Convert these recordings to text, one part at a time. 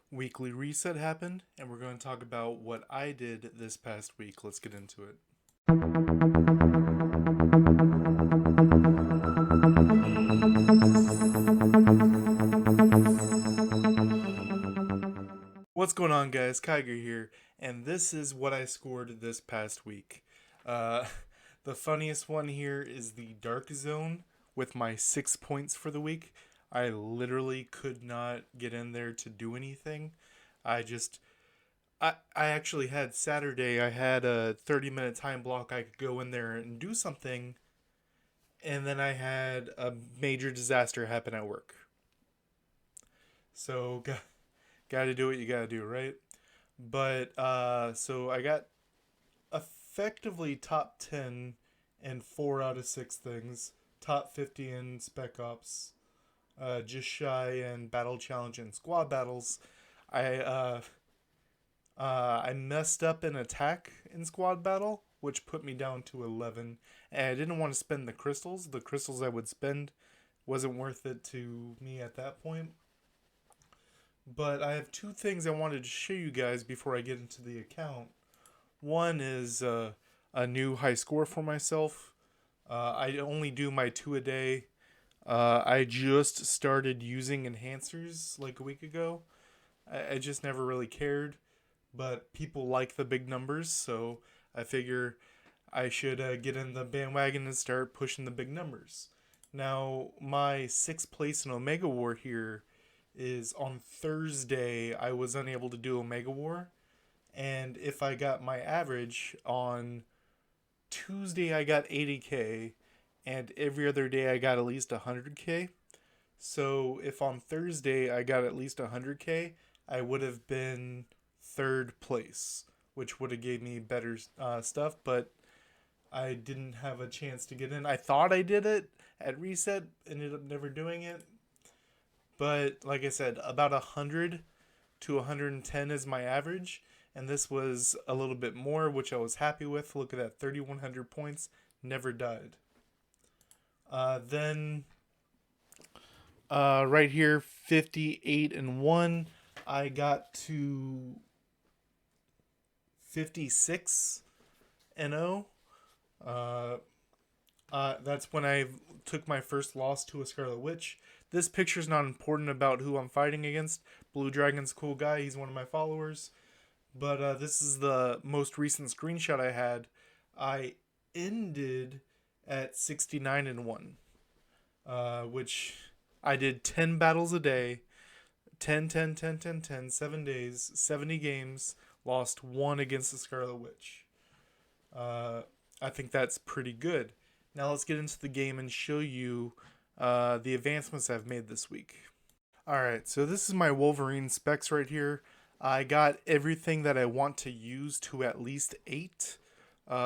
weekly reset happened, and we're going to talk about what I did this past week. Let's get into it. What's going on, guys? Kigerr here, and this is what I scored this past week. Uh, the funniest one here is the Dark Zone with my 6 points for the week. I literally could not get in there to do anything. I just I actually had Saturday. I had a 30-minute time block. I could go in there and do something, and then I had a major disaster happen at work. So got to do what you got to do, right? But so I got effectively top 10 in 4 out of 6 things. Top 50 in Spec Ops. Just shy in Battle Challenge and Squad Battles. I I messed up an attack in Squad Battle, which put me down to 11. And I didn't want to spend the crystals. The crystals I would spend wasn't worth it to me at that point. But I have two things I wanted to show you guys before I get into the account. One is a new high score for myself. I only do my 2 a day. I just started using enhancers like a week ago. I just never really cared, but people like the big numbers, so I figure I should get in the bandwagon and start pushing the big numbers. Now, my 6th place in Omega War here is on Thursday. I was unable to do Omega War, and if I got my average on Tuesday, I got 80k, and every other day I got at least 100k. So if on Thursday I got at least 100k, I would have been 3rd place, which would have gave me better stuff, but I didn't have a chance to get in. I thought I did it at reset, ended up never doing it. But like I said, about 100 to 110 is my average, and this was a little bit more, which I was happy with. Look at that, 3,100 points, never died. Then right here, 58 and 1. I got to 56 and 0. That's when I took my first loss to a Scarlet Witch. This picture's not important about who I'm fighting against. Blue Dragon's a cool guy. He's one of my followers. But this is the most recent screenshot I had. I ended at 69 and 1, which I did 10 battles a day, 10, 10, 10, 10, 10, 7 days, 70 games, lost 1 against the Scarlet Witch. I think that's pretty good. Now let's get into the game and show you the advancements I've made this week. Alright, so this is my Wolverine specs right here. I got everything that I want to use to at least 8,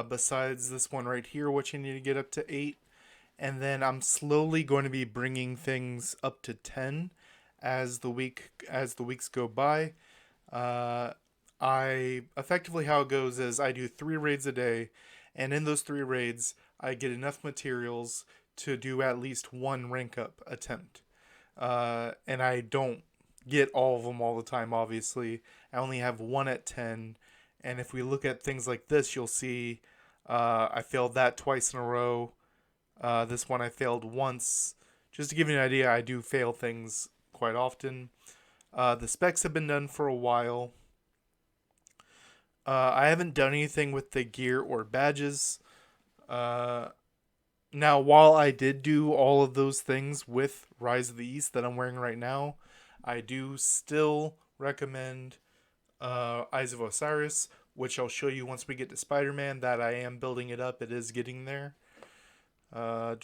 besides this one right here, which I need to get up to 8. And then I'm slowly going to be bringing things up to 10 as the weeks go by. I effectively, how it goes is I do 3 raids a day, and in those 3 raids I get enough materials to do at least 1 rank up attempt. And I don't get all of them all the time, obviously. I only have 1 at 10, and if we look at things like this, you'll see I failed that twice in a row. This one I failed once. Just to give you an idea, I do fail things quite often. The specs have been done for a while. I haven't done anything with the gear or badges. Now, while I did do all of those things with Rise of the East that I'm wearing right now, I do still recommend Eyes of Osiris, which I'll show you once we get to Spider-Man, that I am building it up. It is getting there. One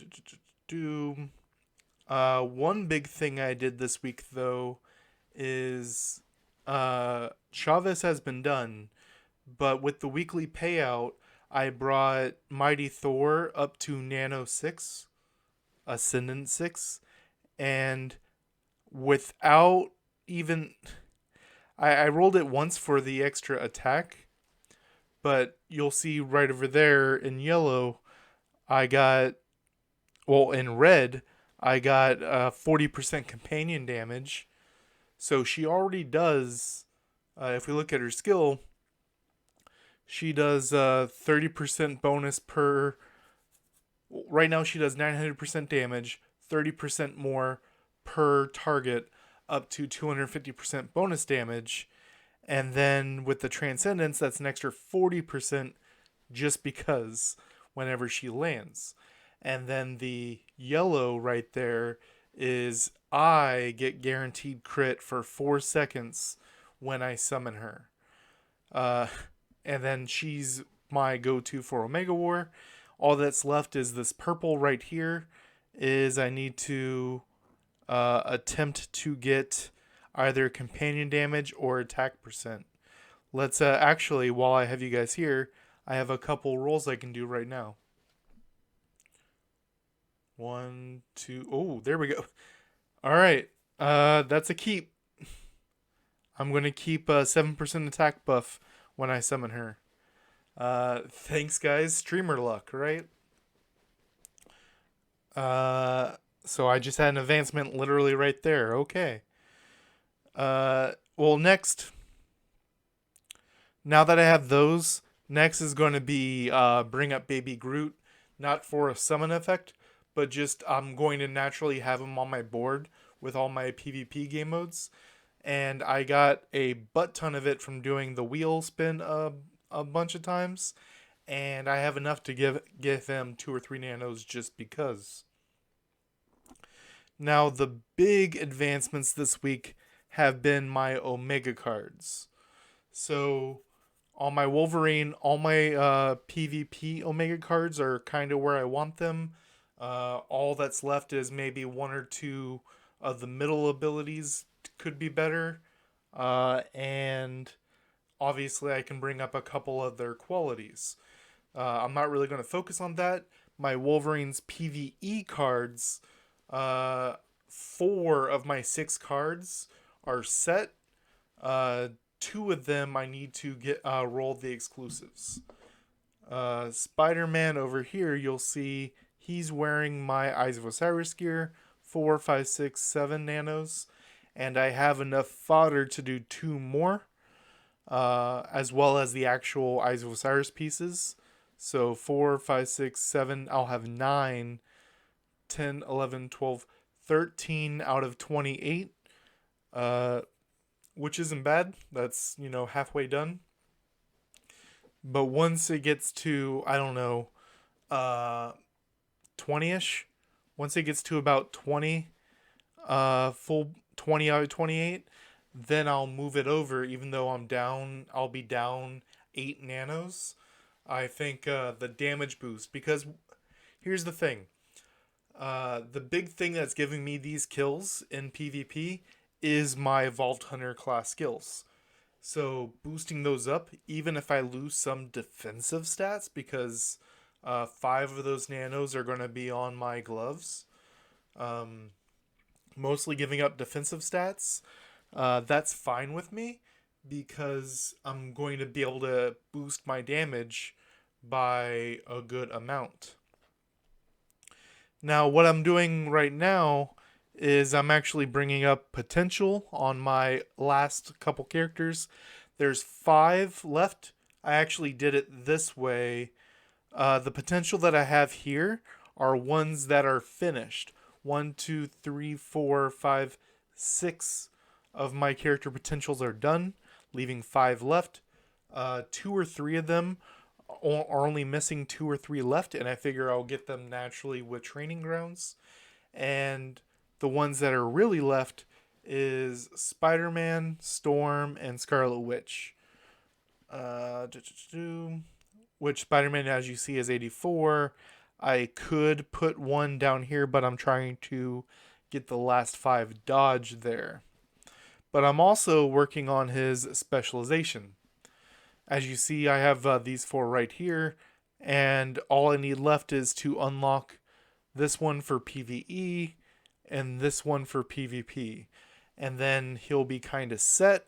big thing I did this week, though, is Chavez has been done, but with the weekly payout, I brought Mighty Thor up to Nano 6, Ascendant 6, and without even... I rolled it once for the extra attack, but you'll see right over there in yellow, in red, I got 40% companion damage. So she already does, if we look at her skill, she does 30% bonus per. Right now, she does 900% damage, 30% more per target, up to 250% bonus damage. And then with the Transcendence, that's an extra 40% just because whenever she lands. And then the yellow right there is I get guaranteed crit for 4 seconds when I summon her. Uh, and then she's my go-to for Omega War. All that's left is this purple right here. Is I need to attempt to get either companion damage or attack percent. Let's actually, while I have you guys here, I have a couple rolls I can do right now. 1, 2. Oh, there we go. All right. That's a keep. I'm going to keep a 7% attack buff when I summon her. Thanks, guys. Streamer luck, right? So I just had an advancement literally right there. Okay. Well, next, now that I have those, next is going to be bring up Baby Groot, not for a summon effect, but just I'm going to naturally have him on my board with all my PvP game modes. And I got a butt ton of it from doing the wheel spin a bunch of times. And I have enough to give him 2 or 3 nanos just because. Now, the big advancements this week have been my Omega cards. So, on my Wolverine, all my PvP Omega cards are kind of where I want them. All that's left is maybe 1 or 2 of the middle abilities could be better. And obviously, I can bring up a couple of their qualities. I'm not really going to focus on that. My Wolverine's PvE cards, 4 of my 6 cards are set. 2 of them I need to get roll the exclusives. Spider-Man over here, you'll see he's wearing my Eyes of Osiris gear, 4, 5, 6, 7 nanos, and I have enough fodder to do 2 more, as well as the actual Eyes of Osiris pieces. So 4, 5, 6, 7, I'll have 9, 10, 11, 12, 13 out of 28, which isn't bad. That's, halfway done. But once it gets to, I don't know, 20-ish, once it gets to about 20, full 20 out of 28, then I'll move it over, even though I'll be down 8 nanos. I think the damage boost, because here's the thing. The big thing that's giving me these kills in PvP is my Evolved Hunter class skills. So boosting those up, even if I lose some defensive stats, because 5 of those nanos are going to be on my gloves, mostly giving up defensive stats, that's fine with me, because I'm going to be able to boost my damage by a good amount. Now, what I'm doing right now is I'm actually bringing up potential on my last couple characters. There's 5 left. I actually did it this way. The potential that I have here are ones that are finished. 1, 2, 3, 4, 5, 6 of my character potentials are done, leaving 5 left. 2 or 3 of them are only missing 2 or 3 left, and I figure I'll get them naturally with training grounds. And the ones that are really left is Spider-Man, Storm, and Scarlet Witch. Which Spider-Man, as you see, is 84. I could put 1 down here, but I'm trying to get the last 5 dodge there. But I'm also working on his specialization. As you see, I have these 4 right here, and all I need left is to unlock this one for PvE and this one for PvP. And then he'll be kind of set.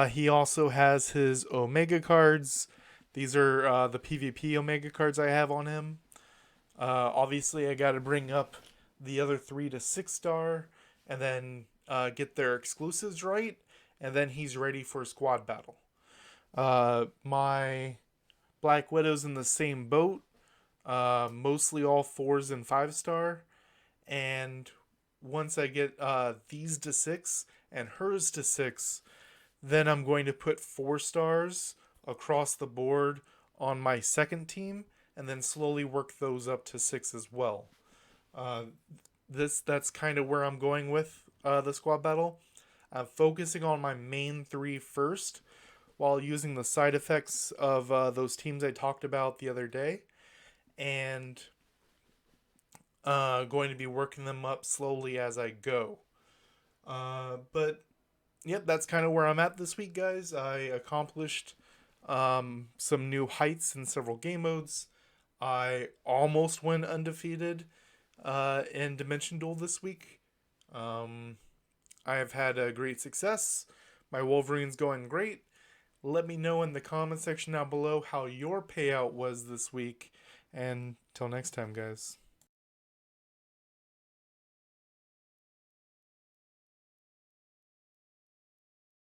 He also has his Omega cards. These are the PvP Omega cards I have on him. Obviously, I got to bring up the other 3 to 6 star, and then get their exclusives right, and then he's ready for squad battle. My Black Widow's in the same boat. Mostly all 4s and 5-star. And once I get these to 6 and hers to 6, then I'm going to put 4-stars across the board on my second team, and then slowly work those up to 6 as well. Uh, that's kind of where I'm going with the squad battle. I'm focusing on my main 3 first, while using the side effects of those teams I talked about the other day, and going to be working them up slowly as I go. But yep, that's kind of where I'm at this week, guys. I accomplished some new heights in several game modes. I almost went undefeated in Dimension Duel this week. I have had a great success. My Wolverine's going great. Let me know in the comment section down below how your payout was this week. And till next time, guys.